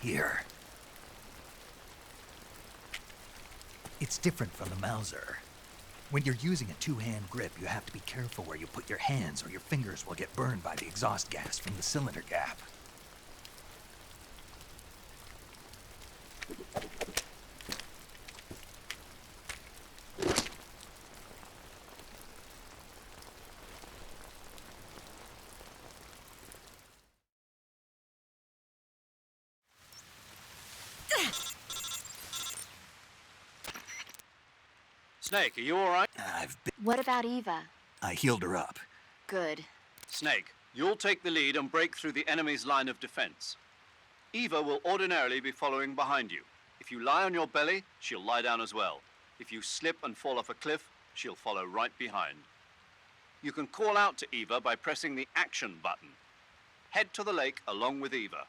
Here. It's different from the Mauser. When you're using a two-hand grip, you have to be careful where you put your hands or your fingers will get burned by the exhaust gas from the cylinder gap. Snake, are you alright? What about Eva? I healed her up. Good. Snake, you'll take the lead and break through the enemy's line of defense. Eva will ordinarily be following behind you. If you lie on your belly, she'll lie down as well. If you slip and fall off a cliff, she'll follow right behind. You can call out to Eva by pressing the action button. Head to the lake along with Eva.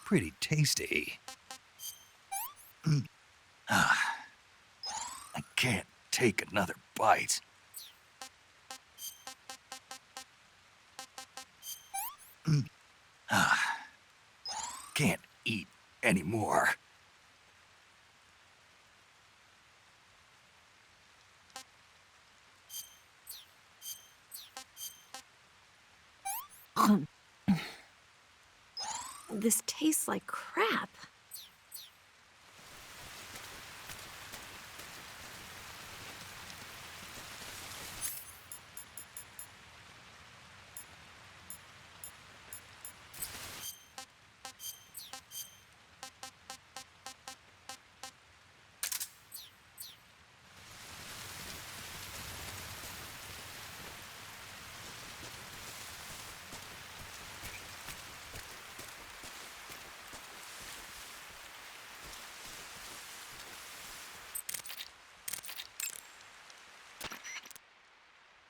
Pretty tasty. I can't take another bite. Can't eat anymore. This tastes like crap.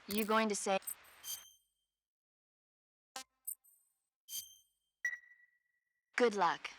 You going to say... Good luck.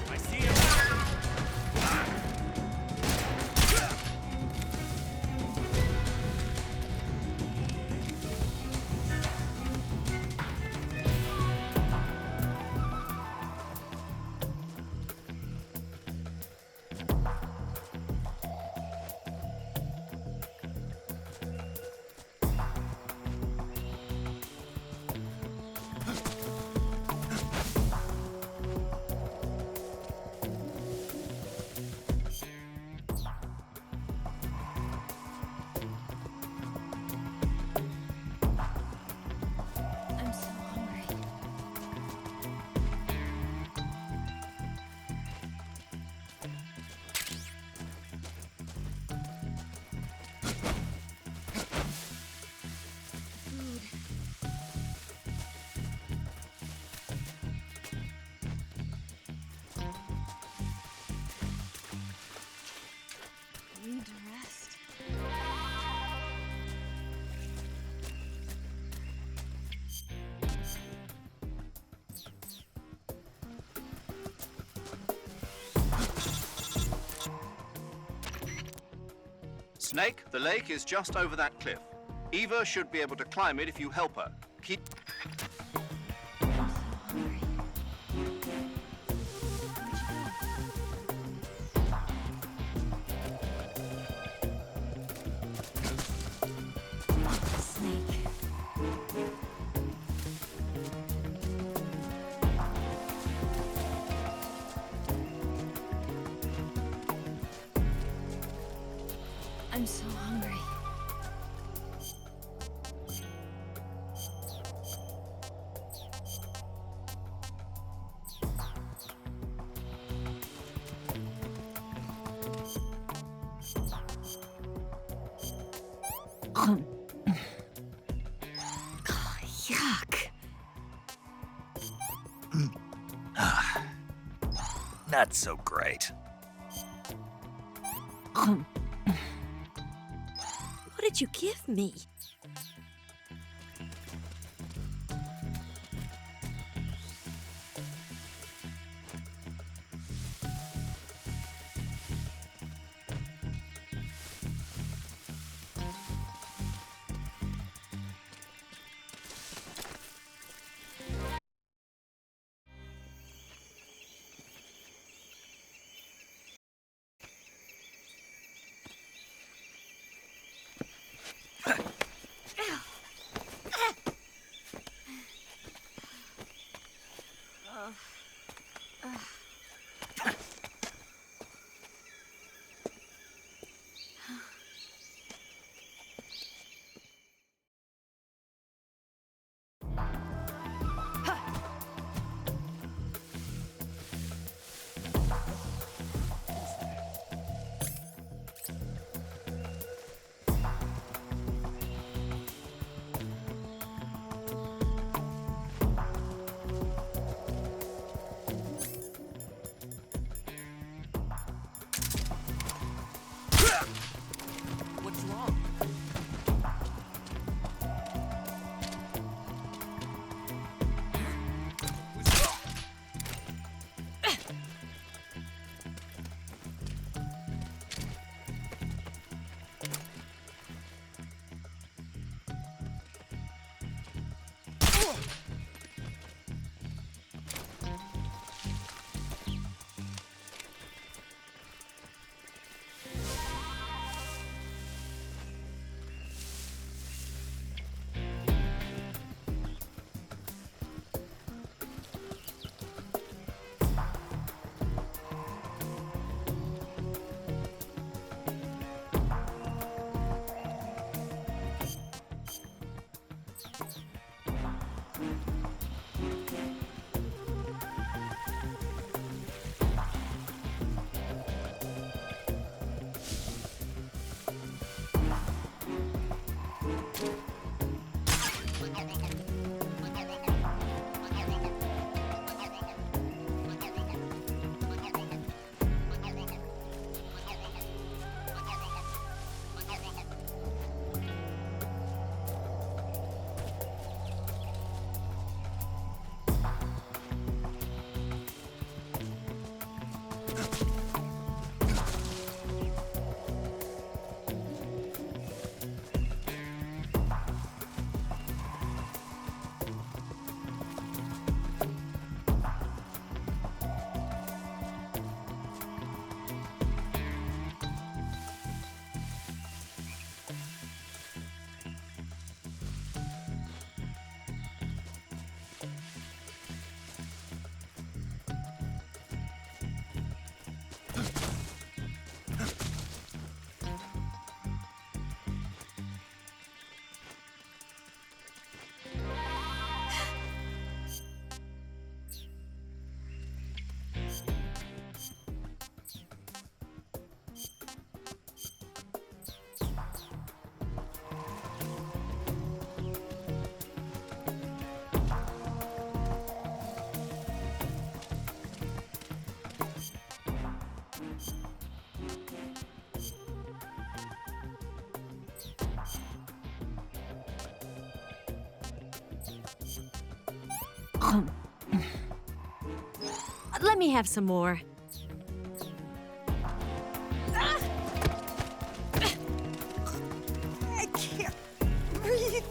I see him. I'm so hungry. Food. I need to rest. Snake, the lake is just over that cliff. Eva should be able to climb it if you help her. Keep... I'm so hungry. Snake. I'm so hungry. Yuck. Not so great. What did you give me? Let me have some more. I can't breathe.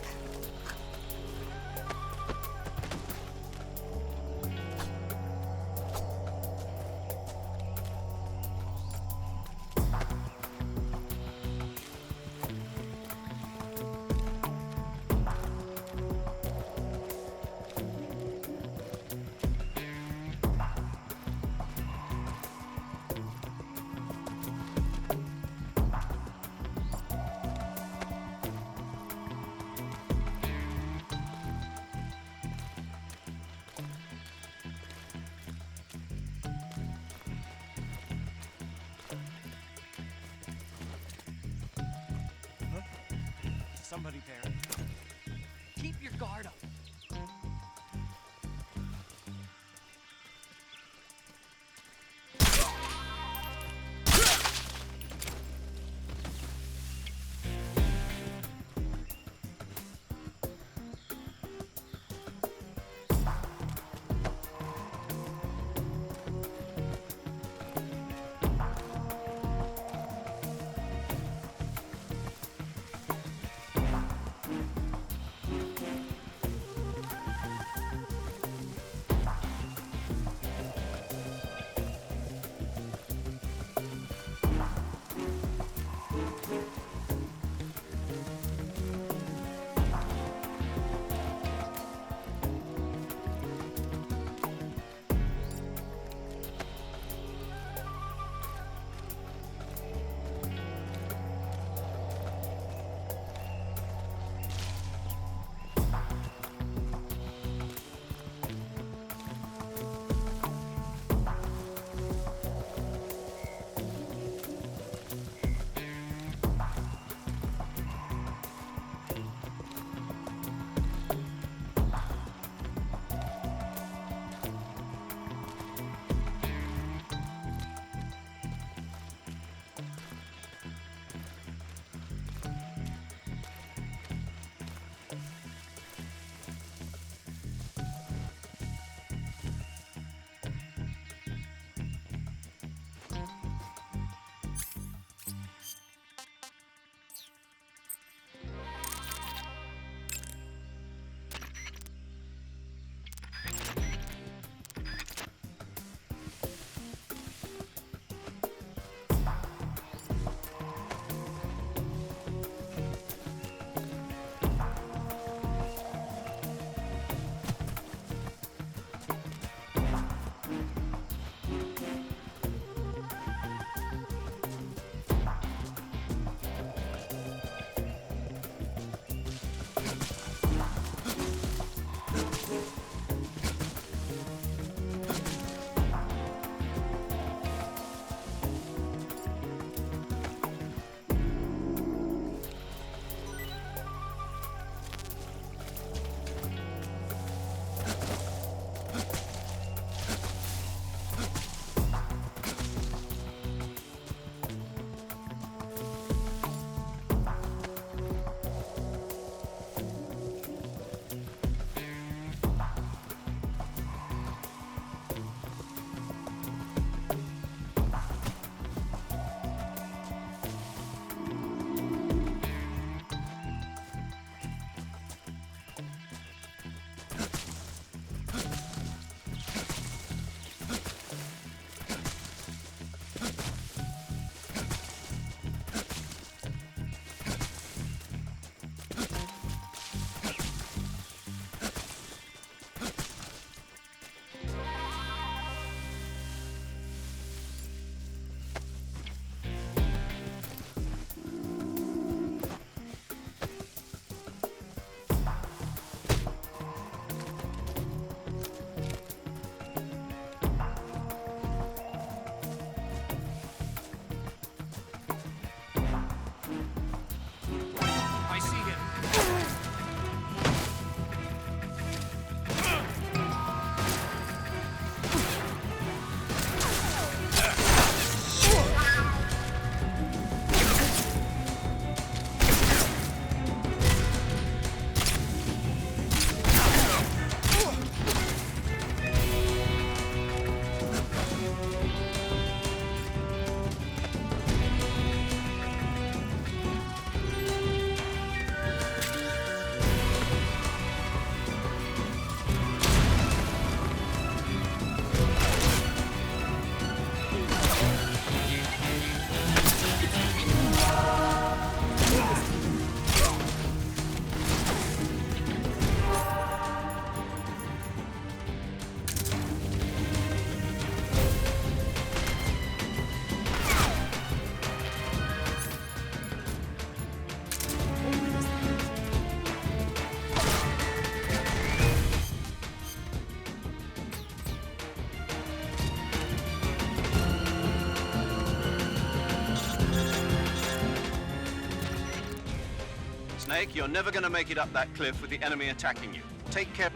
Somebody there. Keep your guard up. Snake, you're never gonna make it up that cliff with the enemy attacking you. Take care.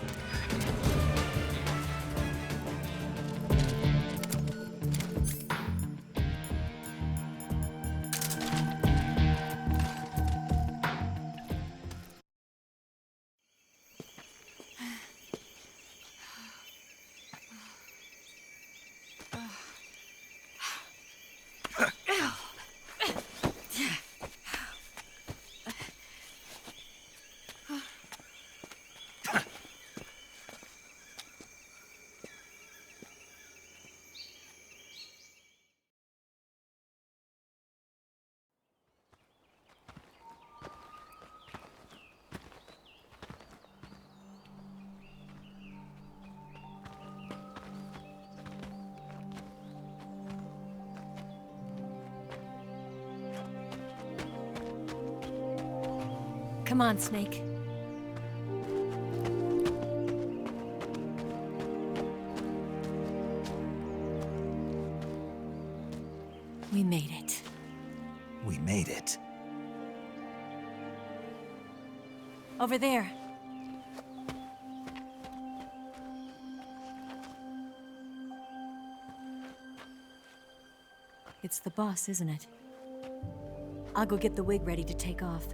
Come on, Snake. We made it. We made it. Over there. It's the boss, isn't it? I'll go get the wig ready to take off.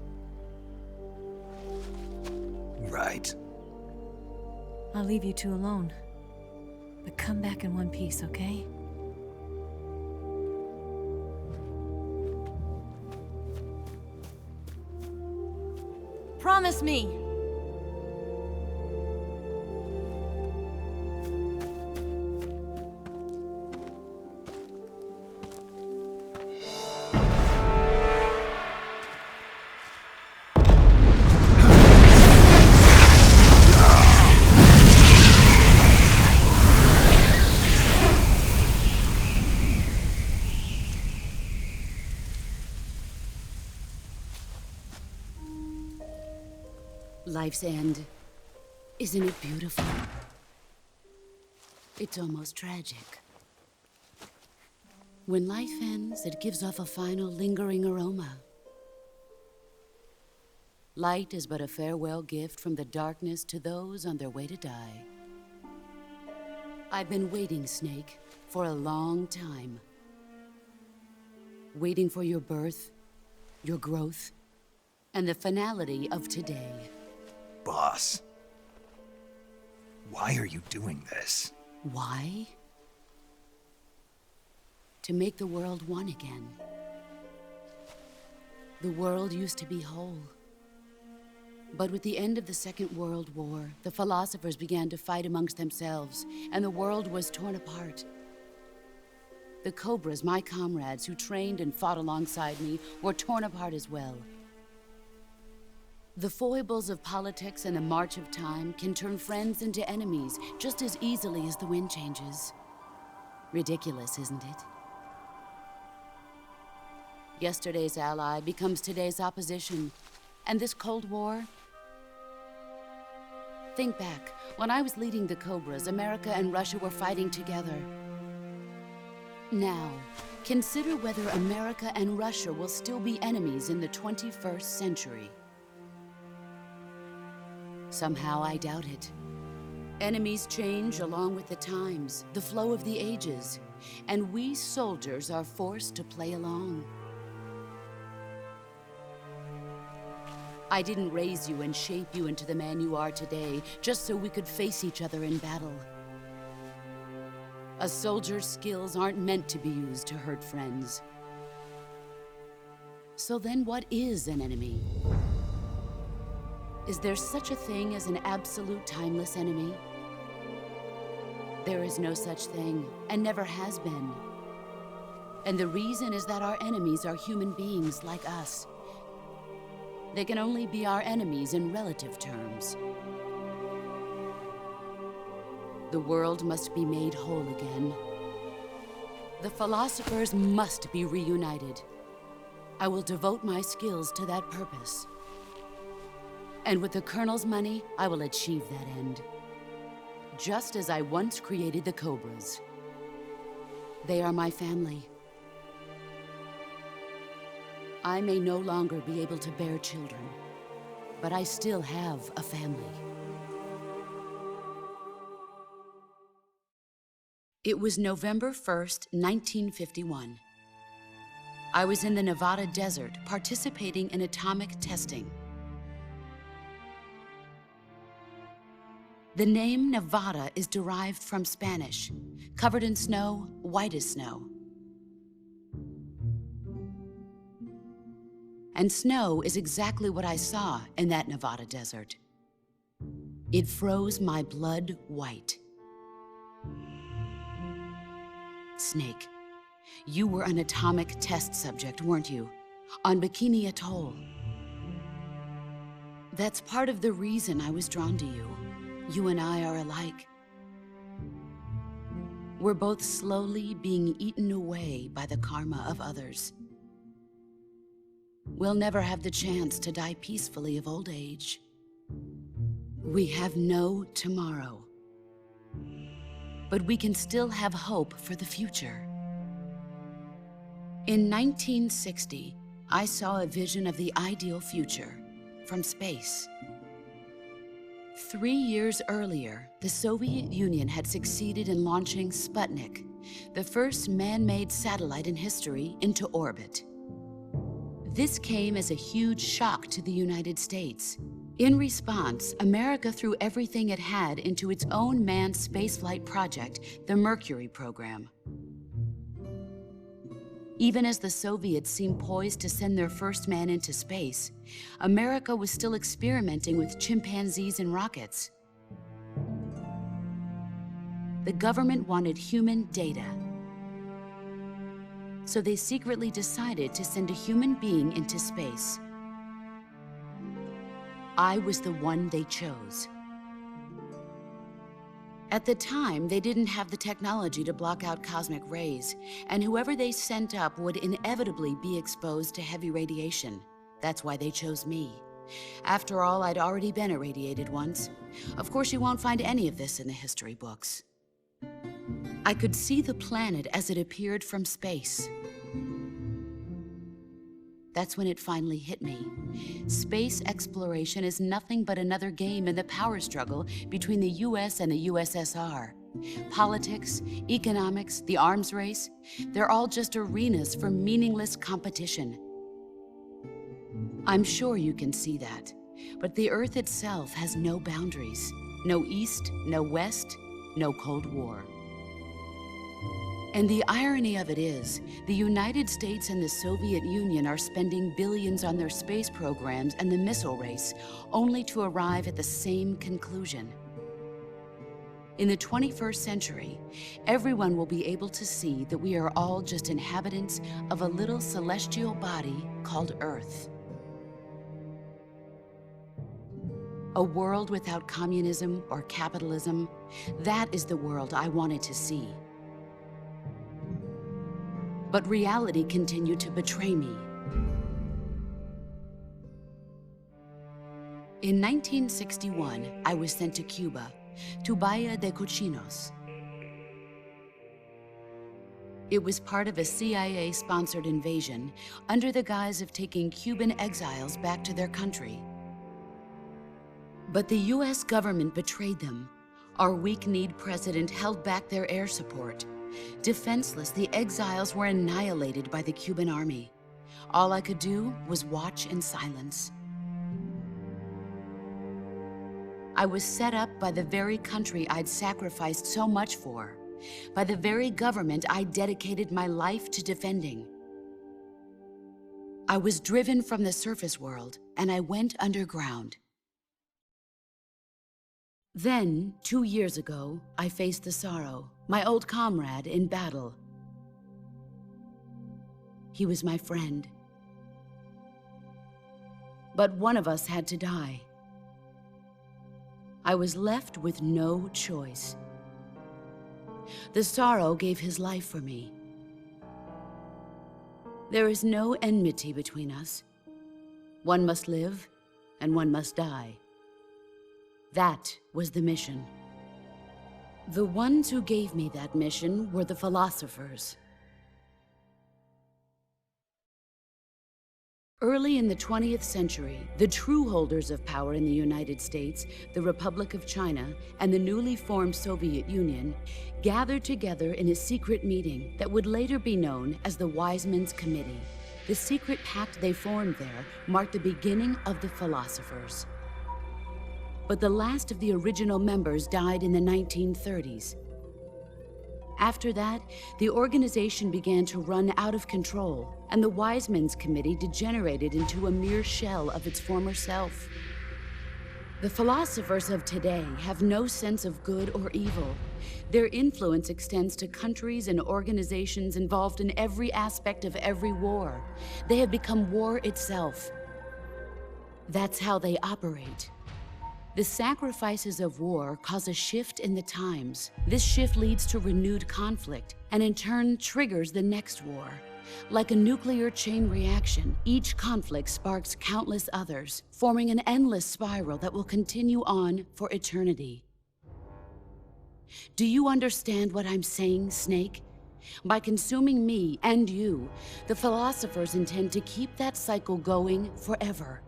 Right. I'll leave you two alone. But come back in one piece, okay? Promise me! Life's end. Isn't it beautiful? It's almost tragic. When life ends, it gives off a final lingering aroma. Light is but a farewell gift from the darkness to those on their way to die. I've been waiting, Snake, for a long time. Waiting for your birth, your growth, and the finality of today. Boss. Why are you doing this? Why? To make the world one again. The world used to be whole. But with the end of the Second World War, the philosophers began to fight amongst themselves, and the world was torn apart. The Cobras, my comrades who trained and fought alongside me, were torn apart as well. The foibles of politics and the march of time can turn friends into enemies just as easily as the wind changes. Ridiculous, isn't it? Yesterday's ally becomes today's opposition, and this Cold War? Think back. When I was leading the Cobras, America and Russia were fighting together. Now, consider whether America and Russia will still be enemies in the 21st century. Somehow I doubt it. Enemies change along with the times, the flow of the ages, and we soldiers are forced to play along. I didn't raise you and shape you into the man you are today just so we could face each other in battle. A soldier's skills aren't meant to be used to hurt friends. So then what is an enemy? Is there such a thing as an absolute timeless enemy? There is no such thing, and never has been. And the reason is that our enemies are human beings like us. They can only be our enemies in relative terms. The world must be made whole again. The philosophers must be reunited. I will devote my skills to that purpose. And with the Colonel's money, I will achieve that end. Just as I once created the Cobras. They are my family. I may no longer be able to bear children, but I still have a family. It was November 1st, 1951. I was in the Nevada desert participating in atomic testing. The name Nevada is derived from Spanish, covered in snow, white as snow. And snow is exactly what I saw in that Nevada desert. It froze my blood white. Snake, you were an atomic test subject, weren't you? On Bikini Atoll. That's part of the reason I was drawn to you. You and I are alike. We're both slowly being eaten away by the karma of others. We'll never have the chance to die peacefully of old age. We have no tomorrow. But we can still have hope for the future. In 1960, I saw a vision of the ideal future from space. 3 years earlier, the Soviet Union had succeeded in launching Sputnik, the first man-made satellite in history, into orbit. This came as a huge shock to the United States. In response, America threw everything it had into its own manned spaceflight project, the Mercury program. Even as the Soviets seemed poised to send their first man into space, America was still experimenting with chimpanzees and rockets. The government wanted human data. So they secretly decided to send a human being into space. I was the one they chose. At the time, they didn't have the technology to block out cosmic rays, and whoever they sent up would inevitably be exposed to heavy radiation. That's why they chose me. After all, I'd already been irradiated once. Of course, you won't find any of this in the history books. I could see the planet as it appeared from space. That's when it finally hit me. Space exploration is nothing but another game in the power struggle between the US and the USSR. Politics, economics, the arms race, they're all just arenas for meaningless competition. I'm sure you can see that, but the Earth itself has no boundaries. No East, no West, no Cold War. And the irony of it is, the United States and the Soviet Union are spending billions on their space programs and the missile race, only to arrive at the same conclusion. In the 21st century, everyone will be able to see that we are all just inhabitants of a little celestial body called Earth. A world without communism or capitalism, that is the world I wanted to see. But reality continued to betray me. In 1961, I was sent to Cuba, to Bahia de Cochinos. It was part of a CIA-sponsored invasion under the guise of taking Cuban exiles back to their country. But the US government betrayed them. Our weak-kneed president held back their air support. Defenseless, the exiles were annihilated by the Cuban army. All I could do was watch in silence. I was set up by the very country I'd sacrificed so much for, by the very government I dedicated my life to defending. I was driven from the surface world, and I went underground. Then, 2 years ago, I faced the Sorrow, my old comrade in battle. He was my friend. But one of us had to die. I was left with no choice. The Sorrow gave his life for me. There is no enmity between us. One must live, and one must die. That was the mission. The ones who gave me that mission were the philosophers. Early in the 20th century, the true holders of power in the United States, the Republic of China, and the newly formed Soviet Union gathered together in a secret meeting that would later be known as the Wiseman's Committee. The secret pact they formed there marked the beginning of the philosophers. But the last of the original members died in the 1930s. After that, the organization began to run out of control, and the Wiseman's Committee degenerated into a mere shell of its former self. The philosophers of today have no sense of good or evil. Their influence extends to countries and organizations involved in every aspect of every war. They have become war itself. That's how they operate. The sacrifices of war cause a shift in the times. This shift leads to renewed conflict, and in turn triggers the next war. Like a nuclear chain reaction, each conflict sparks countless others, forming an endless spiral that will continue on for eternity. Do you understand what I'm saying, Snake? By consuming me and you, the philosophers intend to keep that cycle going forever.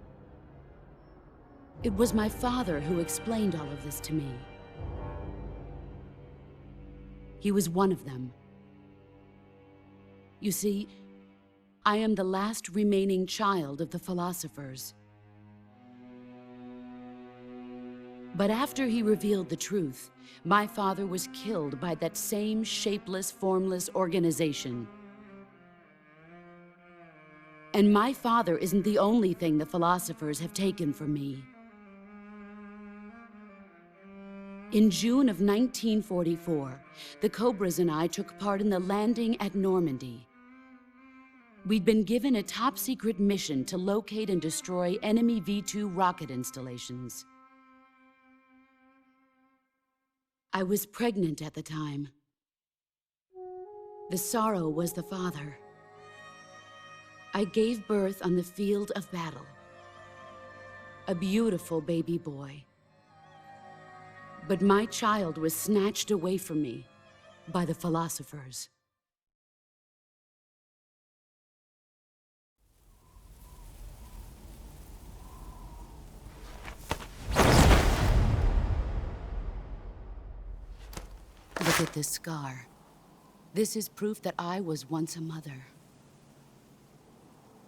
It was my father who explained all of this to me. He was one of them. You see, I am the last remaining child of the philosophers. But after he revealed the truth, my father was killed by that same shapeless, formless organization. And my father isn't the only thing the philosophers have taken from me. In June of 1944, the Cobras and I took part in the landing at Normandy. We'd been given a top-secret mission to locate and destroy enemy V-2 rocket installations. I was pregnant at the time. The sorrow was the father. I gave birth on the field of battle. A beautiful baby boy. But my child was snatched away from me by the philosophers. Look at this scar. This is proof that I was once a mother.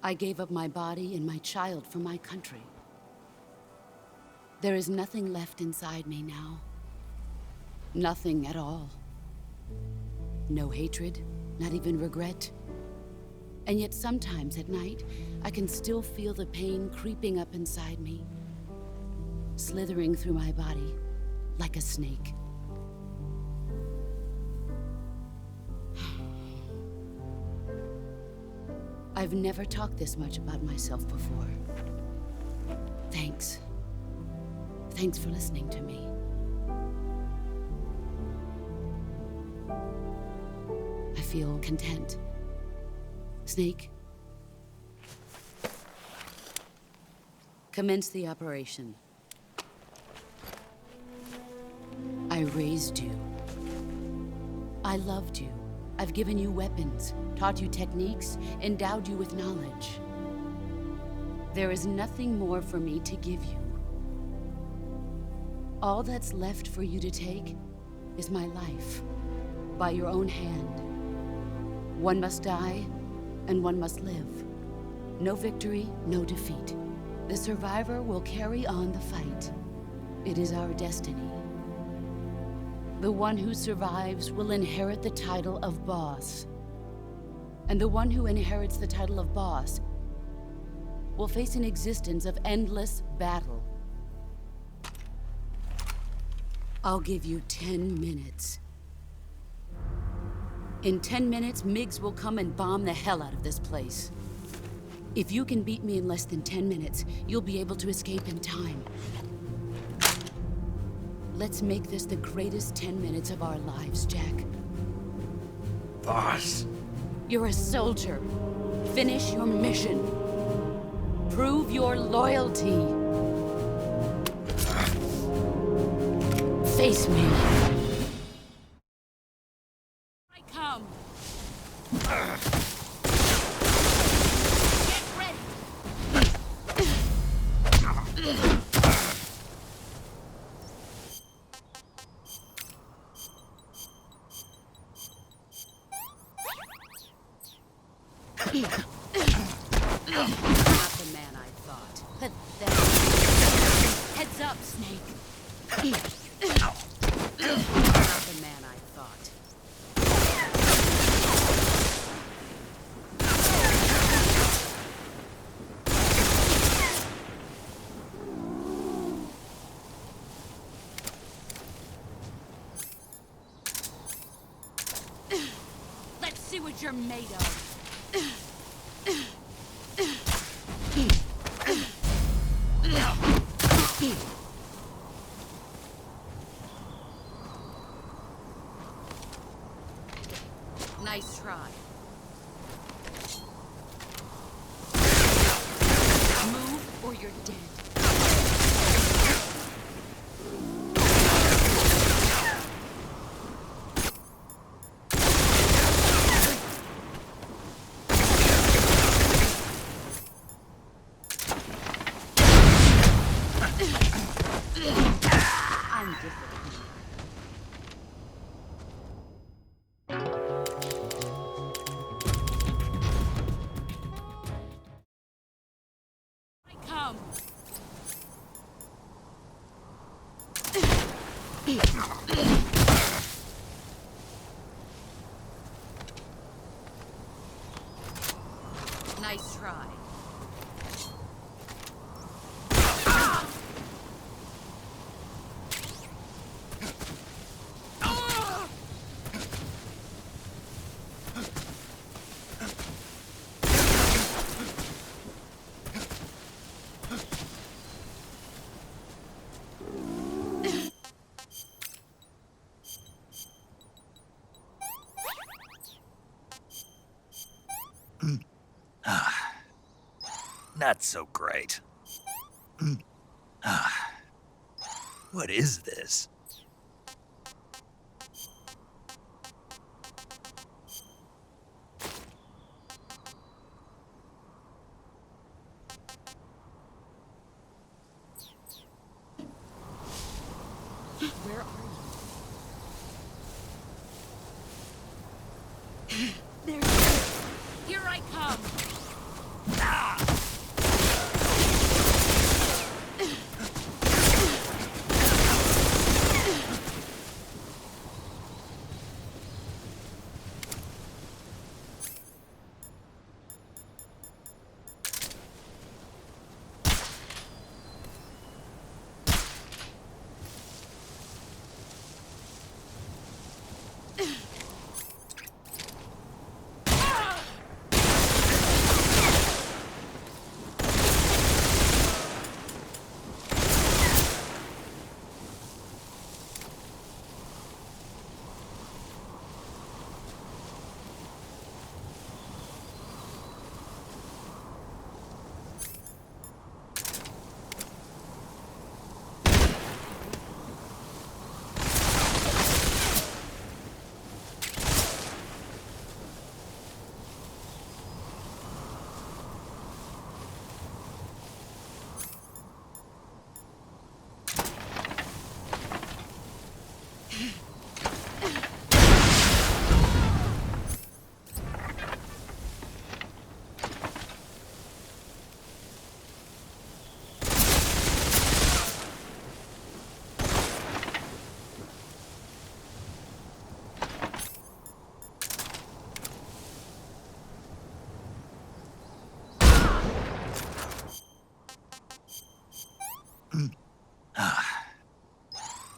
I gave up my body and my child for my country. There is nothing left inside me now. Nothing at all. No hatred, not even regret. And yet sometimes at night, I can still feel the pain creeping up inside me, slithering through my body like a snake. I've never talked this much about myself before. Thanks. Thanks for listening to me. I feel content. Snake, commence the operation. I raised you. I loved you. I've given you weapons, taught you techniques, endowed you with knowledge. There is nothing more for me to give you. All that's left for you to take is my life, by your own hand. One must die, and one must live. No victory, no defeat. The survivor will carry on the fight. It is our destiny. The one who survives will inherit the title of boss. And the one who inherits the title of boss will face an existence of endless battle. I'll give you 10 minutes. In 10 minutes, MiGs will come and bomb the hell out of this place. If you can beat me in less than 10 minutes, you'll be able to escape in time. Let's make this the greatest 10 minutes of our lives, Jack. Boss. You're a soldier. Finish your mission. Prove your loyalty. Face me. I come. Get ready. Not the man I thought. Pathetic. Heads up, Snake. Not the man I thought. Let's see what you're made of. Nice try. Move or you're dead. I'm disappointed. I come. Nice try. Not so great. What is this? Where are you? There. Here I come.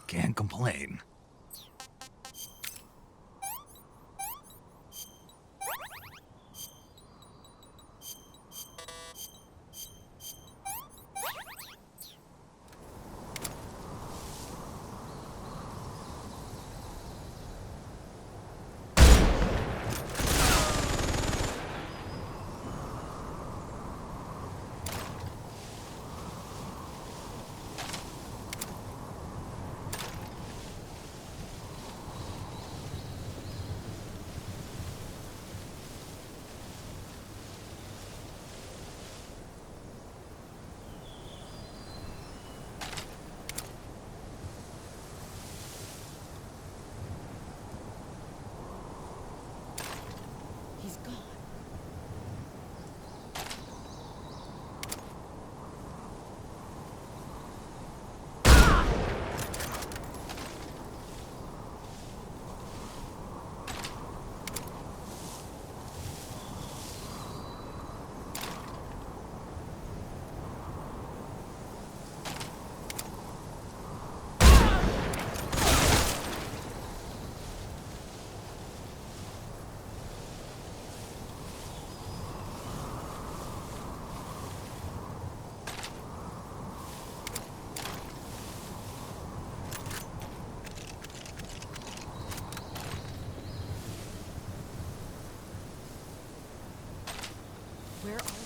Can't complain. Where are